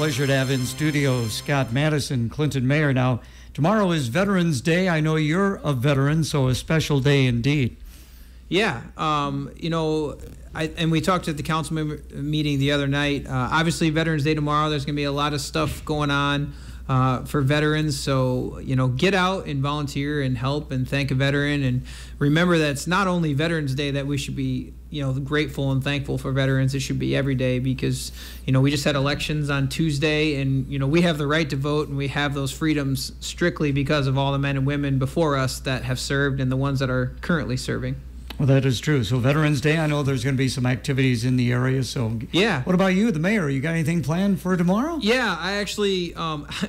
pleasure to have in studio Scott Maddasion, Clinton Mayor. Now, tomorrow is Veterans Day. I know you're a veteran, so a special day indeed. Yeah, and we talked at the council meeting the other night. Obviously, Veterans Day tomorrow, there's going to be a lot of stuff going on for veterans. So, get out and volunteer and help and thank a veteran. And remember that it's not only Veterans Day that we should be, grateful and thankful for veterans. It should be every day because, we just had elections on Tuesday and, we have the right to vote and we have those freedoms strictly because of all the men and women before us that have served and the ones that are currently serving. Well, that is true. So Veterans Day, I know there's going to be some activities in the area. So yeah. What about you, the mayor? You got anything planned for tomorrow? Yeah, I actually,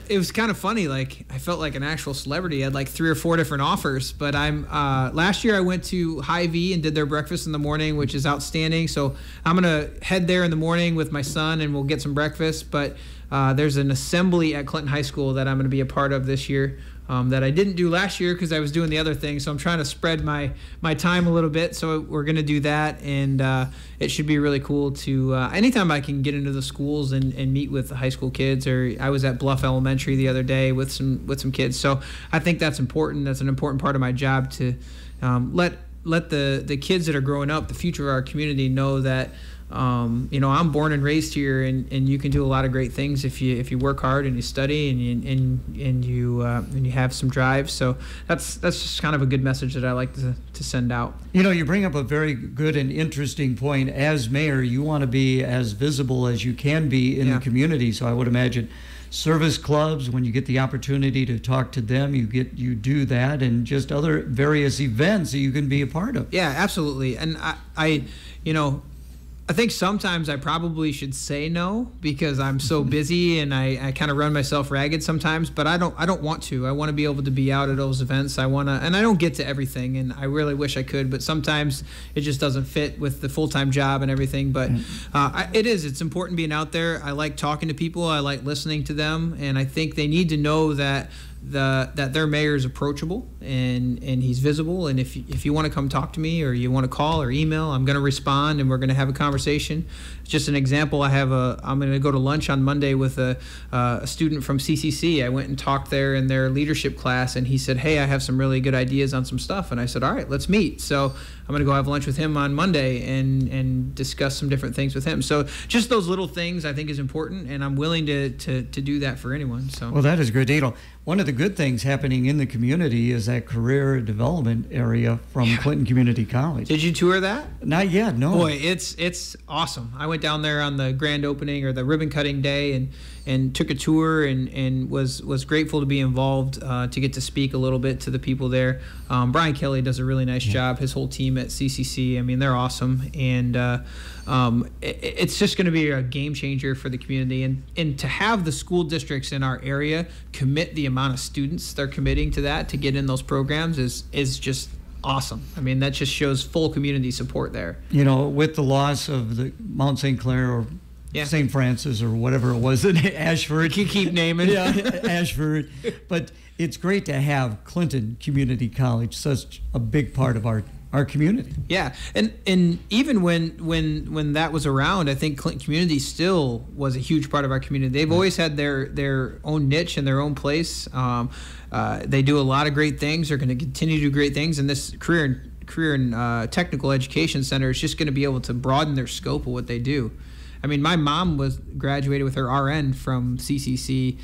it was kind of funny. Like I felt like an actual celebrity. I had like 3 or 4 different offers. But last year I went to Hy-Vee and did their breakfast in the morning, which is outstanding. So I'm going to head there in the morning with my son and we'll get some breakfast. But there's an assembly at Clinton High School that I'm going to be a part of this year. That I didn't do last year because I was doing the other thing. So I'm trying to spread my time a little bit. So we're going to do that. And it should be really cool to anytime I can get into the schools and meet with the high school kids. Or I was at Bluff Elementary the other day with some kids. So I think that's important. That's an important part of my job to let the kids that are growing up, the future of our community, know that I'm born and raised here, and you can do a lot of great things if you work hard and you study and you have some drive. So that's just kind of a good message that I like to send out. You bring up a very good and interesting point. As mayor, you want to be as visible as you can be in the community. So I would imagine service clubs, when you get the opportunity to talk to them, you do that, and just other various events that you can be a part of. Yeah, absolutely. And I think sometimes I probably should say no because I'm so busy and I kind of run myself ragged sometimes, but I don't want to. I want to be able to be out at those events. And I don't get to everything, and I really wish I could, but sometimes it just doesn't fit with the full-time job and everything. But it's important being out there. I like talking to people. I like listening to them, and I think they need to know that their mayor is approachable and he's visible, and if you want to come talk to me or you want to call or email, I'm going to respond and we're going to have a conversation. Just an example, I'm going to go to lunch on Monday with a student from CCC. I went and talked there in their leadership class, and he said, hey, I have some really good ideas on some stuff, and I said, all right, let's meet. So I'm going to go have lunch with him on Monday and discuss some different things with him. So just those little things I think is important, and I'm willing to do that for anyone. So well, that is great. One of the good things happening in the community is that career development area from Clinton Community College. Did you tour that? Not yet, no. Boy, it's awesome. I went down there on the grand opening or the ribbon cutting day and took a tour and was grateful to be involved, to get to speak a little bit to the people there. Brian Kelly does a really nice job. His whole team at CCC, I mean, they're awesome. And it's just going to be a game changer for the community. And to have the school districts in our area commit the amount of students they're committing to that to get in those programs is just awesome. I mean, that just shows full community support there. With the loss of the Mount St. Clair or St. Francis or whatever it was in Ashford. You keep naming. Yeah, Ashford. But it's great to have Clinton Community College, such a big part of our community. Yeah, and even when that was around, I think Clinton Community still was a huge part of our community. They've always had their own niche and their own place. They do a lot of great things. They're going to continue to do great things, and this career and technical education center is just going to be able to broaden their scope of what they do. I mean, my mom graduated with her RN from CCC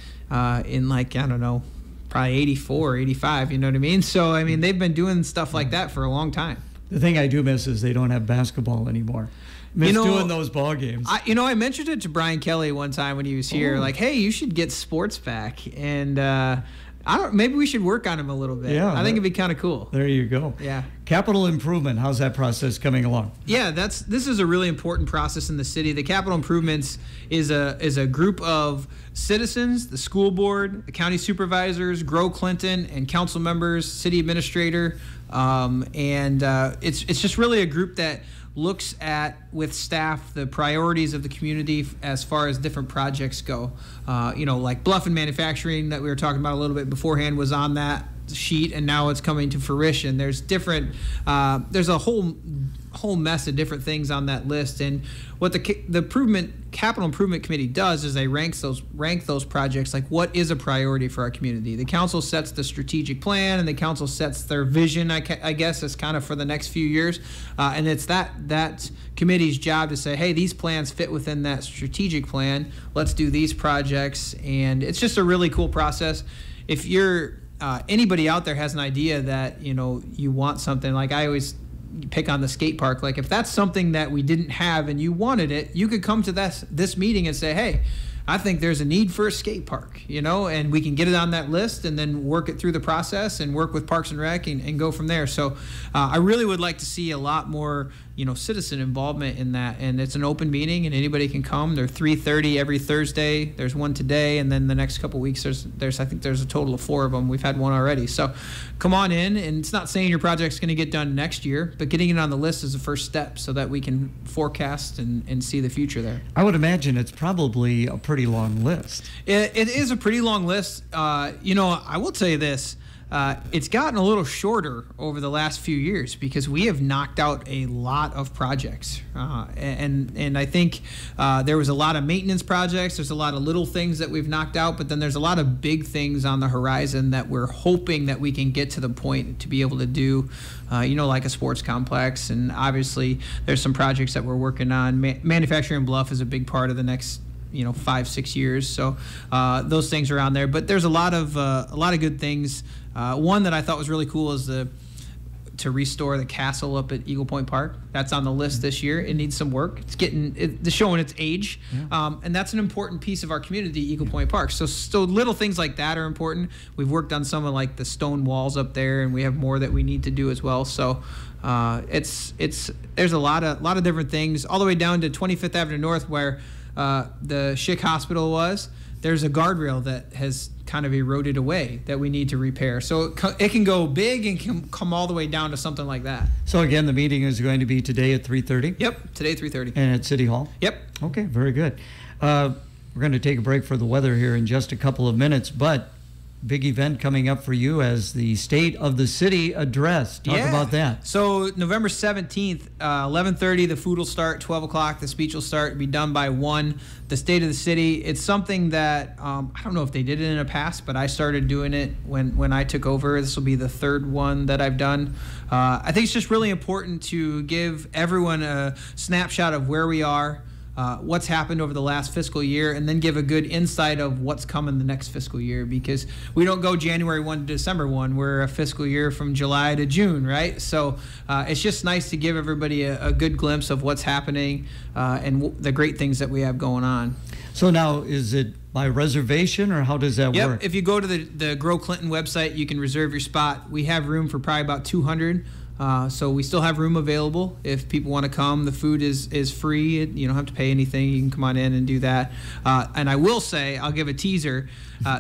in probably 84, 85, you know what I mean? So, I mean, they've been doing stuff like that for a long time. The thing I do miss is they don't have basketball anymore. Miss doing those ball games. I mentioned it to Brian Kelly one time when he was here, like, hey, you should get sports back. And maybe we should work on him a little bit. Yeah, I think it'd be kind of cool. There you go. Yeah. Capital improvement, how's that process coming along? Yeah, this is a really important process in the city. The capital improvements is a group of citizens, the school board, the county supervisors, Grow Clinton, and council members, city administrator, and it's just really a group that looks at, with staff, the priorities of the community as far as different projects go. Like Bluff and Manufacturing that we were talking about a little bit beforehand was on that sheet, and now it's coming to fruition. There's a whole whole mess of different things on that list. And what the capital improvement committee does is they rank those projects, like what is a priority for our community. The council sets the strategic plan, and the council sets their vision, I guess, is kind of for the next few years. And it's that committee's job to say, hey, these plans fit within that strategic plan. Let's do these projects. And it's just a really cool process. If you're anybody out there has an idea that, you want something, like I always pick on the skate park. Like if that's something that we didn't have and you wanted it, you could come to this meeting and say, hey, I think there's a need for a skate park, and we can get it on that list and then work it through the process and work with Parks and Rec and go from there. So I really would like to see a lot more, citizen involvement in that. And it's an open meeting and anybody can come. They're 3:30 every Thursday. There's one today, and then the next couple of weeks I think there's a total of 4 of them. We've had one already. So come on in, and it's not saying your project's going to get done next year, but getting it on the list is the first step so that we can forecast and see the future there. I would imagine it's probably a pretty long list. It is a pretty long list. I will tell you this. It's gotten a little shorter over the last few years because we have knocked out a lot of projects. And I think there was a lot of maintenance projects. There's a lot of little things that we've knocked out, but then there's a lot of big things on the horizon that we're hoping that we can get to the point to be able to do, like a sports complex. And obviously there's some projects that we're working on. Manufacturing Bluff is a big part of the next 5-6 years. So those things are on there, but there's a lot of good things. One that I thought was really cool is to restore the castle up at Eagle Point Park. That's on the list this year. It needs some work. It's showing its age, and that's an important piece of our community, Eagle Point Park. So little things like that are important. We've worked on some of like the stone walls up there, and we have more that we need to do as well. So there's a lot of different things all the way down to 25th Avenue North where the Schick Hospital was. There's a guardrail that has kind of eroded away that we need to repair. So it can go big and can come all the way down to something like that. So again, the meeting is going to be today at 3:30? Yep, today at 3:30. And at City Hall? Yep. Okay, very good. We're going to take a break for the weather here in just a couple of minutes, but big event coming up for you as the State of the City address. Talk about that. So November 17th, 11:30, the food will start. 12 o'clock, the speech will start. Be done by 1. The State of the City. It's something that I don't know if they did it in the past, but I started doing it when I took over. This will be the 3rd one that I've done. I think it's just really important to give everyone a snapshot of where we are, what's happened over the last fiscal year, and then give a good insight of what's coming the next fiscal year, because we don't go January 1 to December 1. We're a fiscal year from July to June, right? So it's just nice to give everybody a good glimpse of what's happening and the great things that we have going on. So now, is it by reservation, or how does that work? If you go to the Grow Clinton website, you can reserve your spot. We have room for probably about 200. So we still have room available if people want to come. The food is free. You don't have to pay anything. You can come on in and do that. And I will say, I'll give a teaser.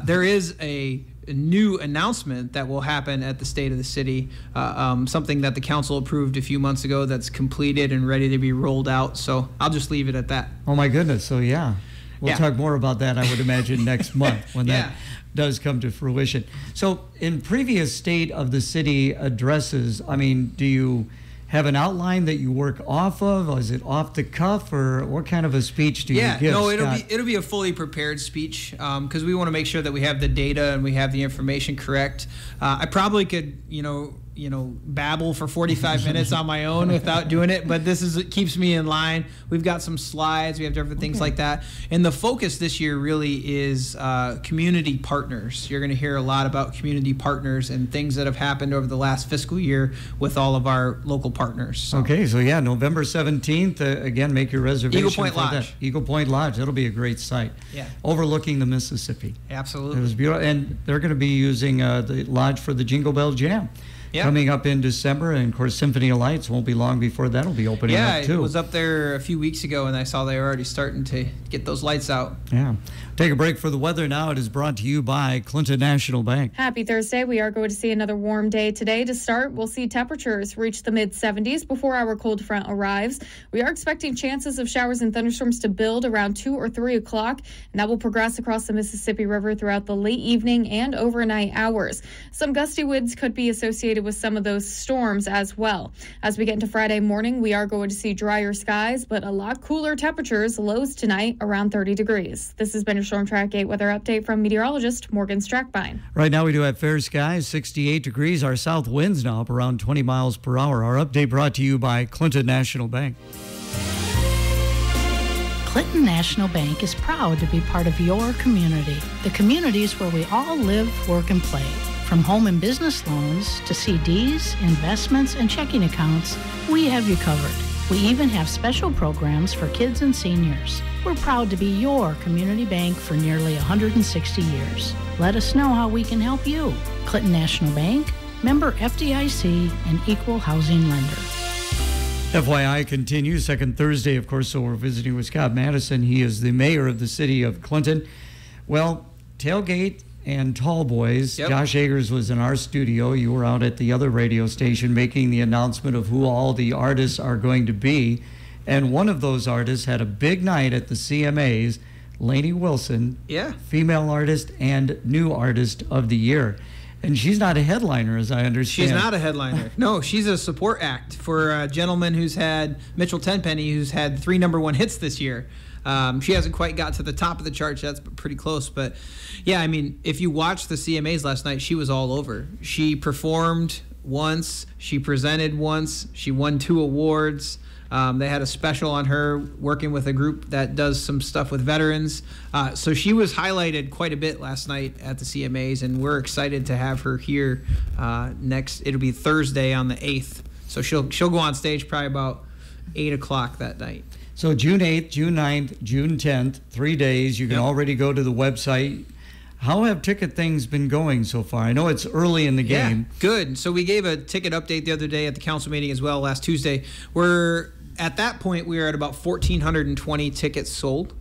There is a new announcement that will happen at the State of the City, something that the council approved a few months ago that's completed and ready to be rolled out. So I'll just leave it at that. Oh, my goodness. So, yeah. We'll talk more about that, I would imagine, next month when that does come to fruition. So in previous State of the City addresses, do you have an outline that you work off of? Or is it off the cuff, or what kind of a speech do you give? No, it'll be a fully prepared speech because we want to make sure that we have the data and we have the information correct. I probably could, babble for 45 minutes on my own without doing it, but it keeps me in line. We've got some slides, we have different things like that. And the focus this year really is community partners. You're going to hear a lot about community partners and things that have happened over the last fiscal year with all of our local partners. So. Okay, so November 17th, again, make your reservation. Eagle Point Lodge. Eagle Point Lodge, that'll be a great site. Yeah. Overlooking the Mississippi. Absolutely. It was beautiful, and they're going to be using the lodge for the Jingle Bell Jam. Yep. Coming up in December, and of course Symphony of Lights won't be long before that'll be opening up too. Yeah, I was up there a few weeks ago and I saw they were already starting to get those lights out. Yeah. Take a break for the weather now. It is brought to you by Clinton National Bank. Happy Thursday. We are going to see another warm day today. To start, we'll see temperatures reach the mid-70s before our cold front arrives. We are expecting chances of showers and thunderstorms to build around 2 or 3 o'clock, and that will progress across the Mississippi River throughout the late evening and overnight hours. Some gusty winds could be associated associated with some of those storms as well. As we get into Friday morning, we are going to see drier skies, but a lot cooler temperatures, lows tonight around 30 degrees. This has been your Storm Track 8 weather update from meteorologist Morgan Strackbine. Right now we do have fair skies, 68 degrees. Our south winds now up around 20 miles per hour. Our update brought to you by Clinton National Bank. Clinton National Bank is proud to be part of your community, the communities where we all live, work, and play. From home and business loans to CDs, investments, and checking accounts, we have you covered. We even have special programs for kids and seniors. We're proud to be your community bank for nearly 160 years. Let us know how we can help you. Clinton National Bank, member FDIC, and equal housing lender. FYI continues, second Thursday, of course, so we're visiting with Scott Maddasion. He is the mayor of the city of Clinton. Well, tailgate and tall boys. Yep. Josh Agers was in our studio. You were out at the other radio station making the announcement of who all the artists are going to be. And one of those artists had a big night at the CMAs, Lainey Wilson, female artist and new artist of the year. And she's not a headliner, as I understand. She's not a headliner. No, she's a support act for a gentleman who's had, Mitchell Tenpenny, who's had 3 #1 hits this year. She hasn't quite got to the top of the charts. That's pretty close. But, yeah, I mean, if you watched the CMAs last night, she was all over. She performed once. She presented once. She won 2 awards. They had a special on her working with a group that does some stuff with veterans. So she was highlighted quite a bit last night at the CMAs, and we're excited to have her here next. It'll be Thursday on the 8th. So she'll go on stage probably about 8 o'clock that night. So June 8th, June 9th, June 10th, 3 days. You can already go to the website. How have ticket things been going so far? I know it's early in the game. Yeah, good. So we gave a ticket update the other day at the council meeting as well last Tuesday. At that point, we were at about 1,420 tickets sold,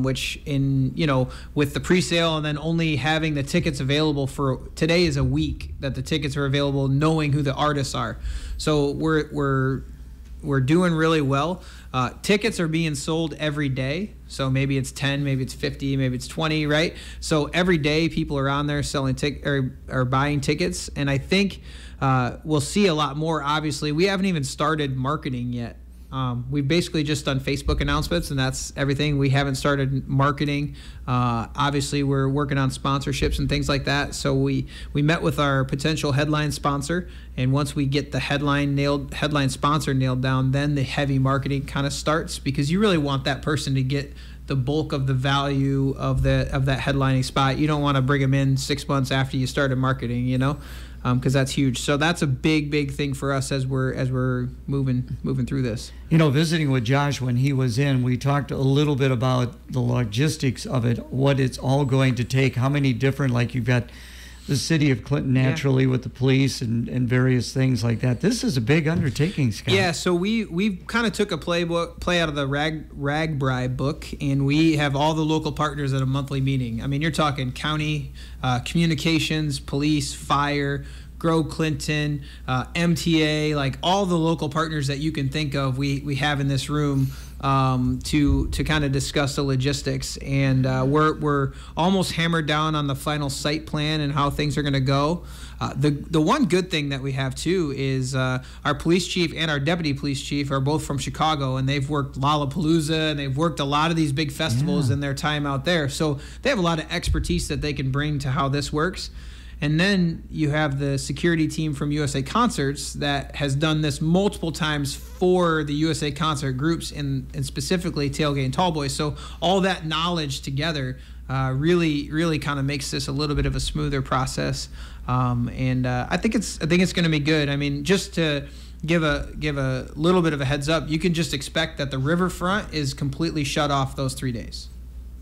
which with the pre-sale and then only having the tickets available for today is a week that the tickets are available, knowing who the artists are. So we're doing really well. Tickets are being sold every day. So maybe it's 10, maybe it's 50, maybe it's 20, right? So every day people are on there selling or buying tickets. And I think we'll see a lot more. Obviously, we haven't even started marketing yet. We've basically just done Facebook announcements, and that's everything. We haven't started marketing. Obviously, we're working on sponsorships and things like that. So we met with our potential headline sponsor, and once we get the headline sponsor nailed down, then the heavy marketing kind of starts, because you really want that person to get the bulk of the value of that headlining spot. You don't want to bring them in 6 months after you started marketing, because that's huge. So that's a big thing for us as we're moving through this. Visiting with Josh when he was in, we talked a little bit about the logistics of it, what it's all going to take, how many different, like you've got the city of Clinton naturally with the police and various things like that. This is a big undertaking, Scott. Yeah, so we kind of took a play out of the RAGBRAI book, and we have all the local partners at a monthly meeting. I mean, you're talking county, communications, police, fire, Grow Clinton, MTA, like all the local partners that you can think of, we have in this room to kind of discuss the logistics. And we're almost hammered down on the final site plan and how things are going to go. The one good thing that we have too is our police chief and our deputy police chief are both from Chicago, and they've worked Lollapalooza and they've worked a lot of these big festivals in their time out there. So they have a lot of expertise that they can bring to how this works. And then you have the security team from USA Concerts that has done this multiple times for the USA Concert groups and specifically Tailgate and Tall Boys. So all that knowledge together really kind of makes this a little bit of a smoother process. I think it's going to be good. I mean, just to give a little bit of a heads up, you can just expect that the riverfront is completely shut off those 3 days.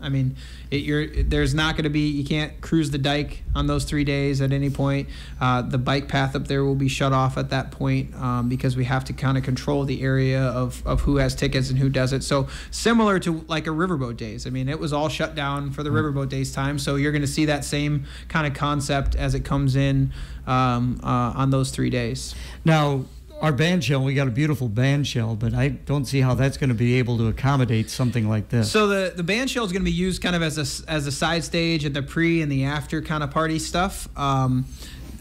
I mean, there's not going to be, you can't cruise the dike on those 3 days at any point. The bike path up there will be shut off at that point because we have to kind of control the area of who has tickets and who doesn't. So similar to like a Riverboat Days. I mean, it was all shut down for the Riverboat Days time. So you're going to see that same kind of concept as it comes in on those 3 days. Now, our band shell, we got a beautiful band shell, but I don't see how that's going to be able to accommodate something like this. So the band shell is going to be used kind of as a side stage at the pre and the after kind of party stuff.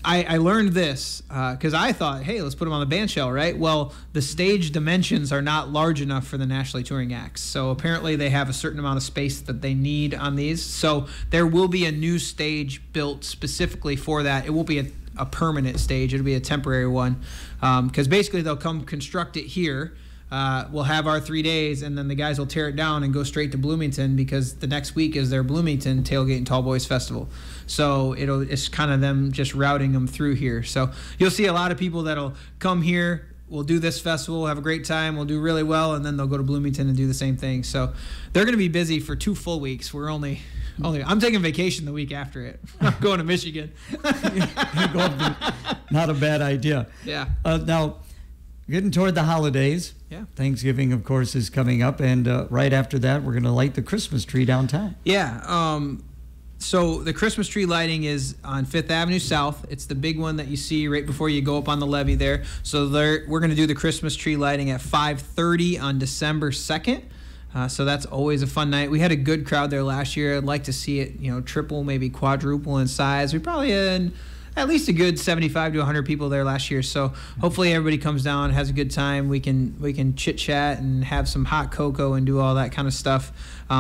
I learned this because I thought, hey, let's put them on the band shell, right? Well, the stage dimensions are not large enough for the nationally touring acts. So apparently they have a certain amount of space that they need on these. So there will be a new stage built specifically for that. It won't be a permanent stage. It'll be a temporary one because basically they'll come construct it here. We'll have our 3 days, and then the guys will tear it down and go straight to Bloomington because the next week is their Bloomington Tailgate and Tall Boys Festival. So it's kind of them just routing them through here. So you'll see a lot of people that'll come here. We'll do this festival, have a great time, we'll do really well, and then they'll go to Bloomington and do the same thing. So they're going to be busy for 2 full weeks. We're only I'm taking vacation the week after it. I'm going to Michigan. Not a bad idea. Yeah. Now, getting toward the holidays. Yeah. Thanksgiving, of course, is coming up, and right after that, we're going to light the Christmas tree downtown. Yeah. So the Christmas tree lighting is on 5th Avenue South. It's the big one that you see right before you go up on the levee there. So we're going to do the Christmas tree lighting at 5:30 on December 2nd. So that's always a fun night. We had a good crowd there last year. I'd like to see it, triple, maybe quadruple in size. We probably had at least a good 75 to 100 people there last year. So hopefully everybody comes down, has a good time. We can chit chat and have some hot cocoa and do all that kind of stuff.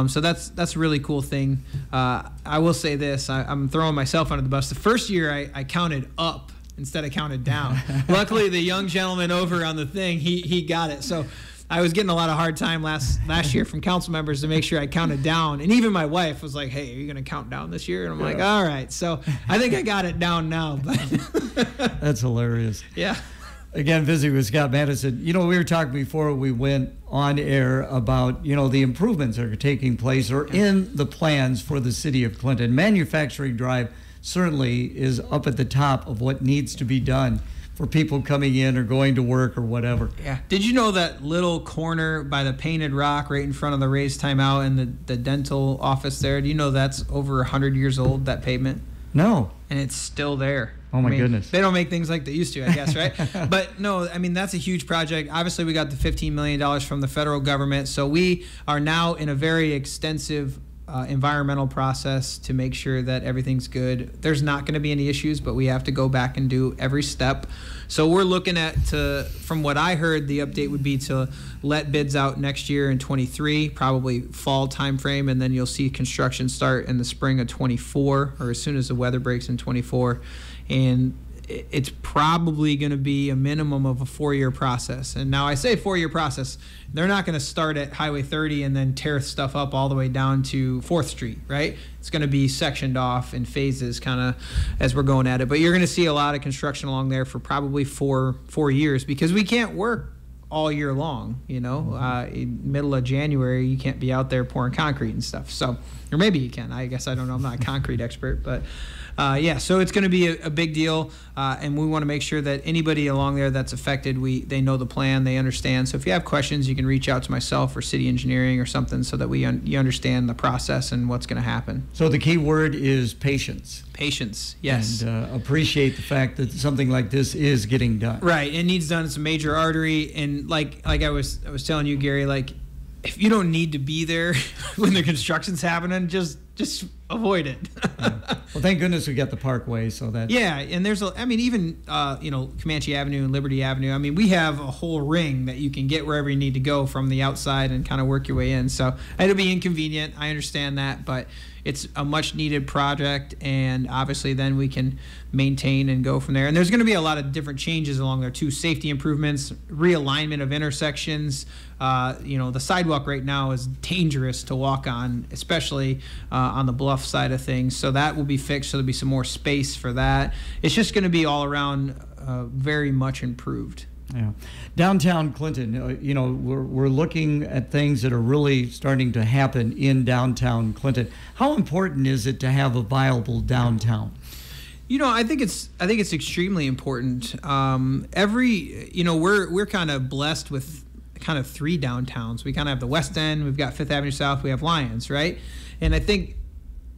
So that's a really cool thing. I will say this: I'm throwing myself under the bus. The first year I counted up instead of counted down. Luckily, the young gentleman over on the thing he got it. So I was getting a lot of hard time last year from council members to make sure I counted down. And even my wife was like, hey, are you going to count down this year? And I'm like, all right. So I think I got it down now. But that's hilarious. Yeah. Again, visiting with Scott Maddasion. We were talking before we went on air about, the improvements that are taking place or in the plans for the city of Clinton. Manufacturing Drive certainly is up at the top of what needs to be done for people coming in or going to work or whatever. Yeah. Did you know that little corner by the Painted Rock right in front of the Raised Timeout and the dental office there, do you know that's over 100 years old, that pavement? No. And it's still there. Oh, my goodness. They don't make things like they used to, I guess, right? But no, that's a huge project. Obviously, we got the $15 million from the federal government. So we are now in a very extensive environmental process to make sure that everything's good. There's not going to be any issues, but we have to go back and do every step. So we're looking at, from what I heard, the update would be to let bids out next year in 23, probably fall timeframe, and then you'll see construction start in the spring of 24, or as soon as the weather breaks in 24. And it's probably going to be a minimum of a 4-year process. And now I say 4-year process, they're not going to start at Highway 30 and then tear stuff up all the way down to 4th Street, right? It's going to be sectioned off in phases kind of as we're going at it. But you're going to see a lot of construction along there for probably 4 years because we can't work all year long, in middle of January, you can't be out there pouring concrete and stuff. So, or maybe you can, I guess, I don't know. I'm not a concrete expert, but so it's going to be a big deal. And we want to make sure that anybody along there that's affected, they know the plan, they understand. So if you have questions, you can reach out to myself or city engineering or something so that you understand the process and what's going to happen. So the key word is patience. Patience, yes. And appreciate the fact that something like this is getting done. Right, it needs done. It's a major artery, and like I was telling you, Gary, like if you don't need to be there when the construction's happening, just avoid it. Yeah. Well, thank goodness we got the Parkway, so that. Yeah, and there's even Comanche Avenue and Liberty Avenue. I mean, we have a whole ring that you can get wherever you need to go from the outside and kind of work your way in. So it'll be inconvenient. I understand that, but it's a much needed project, and obviously then we can maintain and go from there. And there's going to be a lot of different changes along there too. Safety improvements, realignment of intersections. The sidewalk right now is dangerous to walk on, especially on the bluff side of things. So that will be fixed. So there'll be some more space for that. It's just going to be all around very much improved. Yeah. Downtown Clinton, we're looking at things that are really starting to happen in downtown Clinton. How important is it to have a viable downtown? I think it's extremely important. We're kind of blessed with kind of 3 downtowns. We kind of have the West End, we've got 5th Avenue South, we have Lyons, right? And I think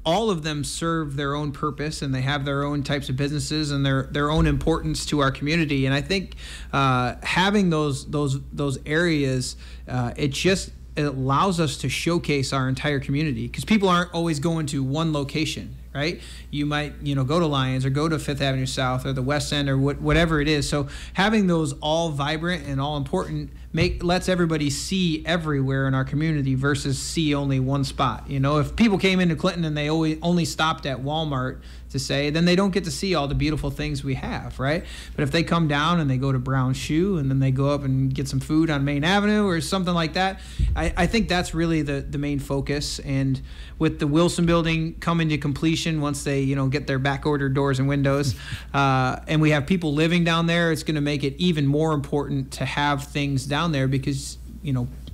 all of them serve their own purpose, and they have their own types of businesses and their own importance to our community. And I think having those areas, it allows us to showcase our entire community, because people aren't always going to one location. right? You might, go to Lions or go to Fifth Avenue South or the West End or whatever it is. So having those all vibrant and all important lets everybody see everywhere in our community versus see only one spot. If people came into Clinton and they only stopped at Walmart to say, then they don't get to see all the beautiful things we have, right? But if they come down and they go to Brown Shoe and then they go up and get some food on Main Avenue or something like that, I think that's really the main focus. And with the Wilson building coming to completion once they get their back order doors and windows, and we have people living down there, it's going to make it even more important to have things down there because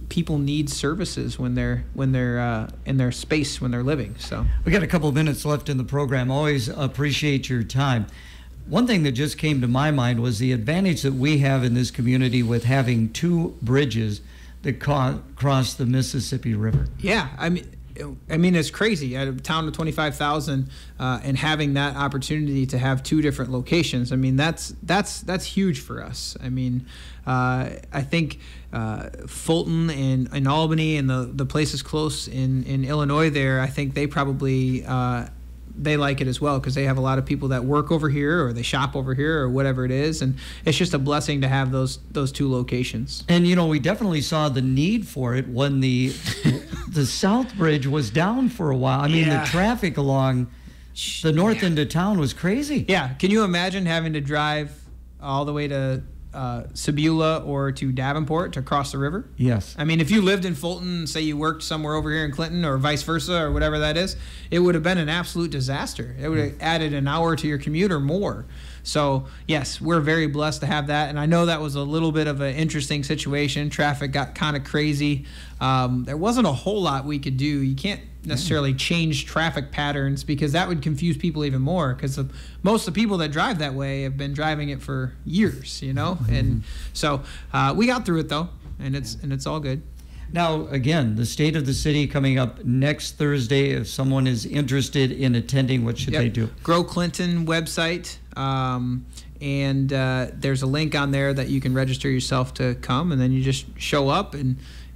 people need services when they're in their space when they're living. So we got a couple of minutes left in the program. Always appreciate your time. One thing that just came to my mind was the advantage that we have in this community with having two bridges that cross the Mississippi River. Yeah, I mean, it's crazy. At a town of 25,000, and having that opportunity to have two different locations. I mean, that's huge for us. I mean, I think Fulton and Albany and the places close in Illinois there, I think they probably they like it as well because they have a lot of people that work over here or they shop over here or whatever it is, and it's just a blessing to have those two locations. And we definitely saw the need for it when the South Bridge was down for a while. I mean, the traffic along the north end of town was crazy. Yeah, can you imagine having to drive all the way to Sebula or to Davenport to cross the river? Yes. I mean, if you lived in Fulton, say you worked somewhere over here in Clinton or vice versa or whatever that is, it would have been an absolute disaster. It would have added an hour to your commute or more. So, yes, we're very blessed to have that. And I know that was a little bit of an interesting situation. Traffic got kind of crazy. There wasn't a whole lot we could do. You can't necessarily change traffic patterns because that would confuse people even more because most of the people that drive that way have been driving it for years, And so we got through it, though, and it's all good. Now, again, the State of the City coming up next Thursday. If someone is interested in attending, what should they do? Grow Clinton website, and there's a link on there that you can register yourself to come, and then you just show up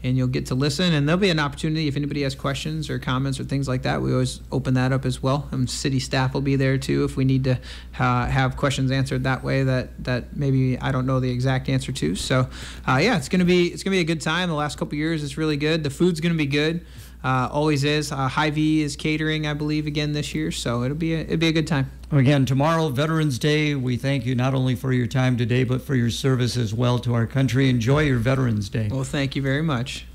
and you'll get to listen. And there'll be an opportunity if anybody has questions or comments or things like that. We always open that up as well. And city staff will be there too if we need to have questions answered that way that maybe I don't know the exact answer to. So it's gonna be a good time. The last couple of years it's really good. The food's gonna be good. Always is. Hy-Vee is catering, I believe, again this year, so it'll be a good time. Again, tomorrow, Veterans Day. We thank you not only for your time today, but for your service as well to our country. Enjoy your Veterans Day. Well, thank you very much.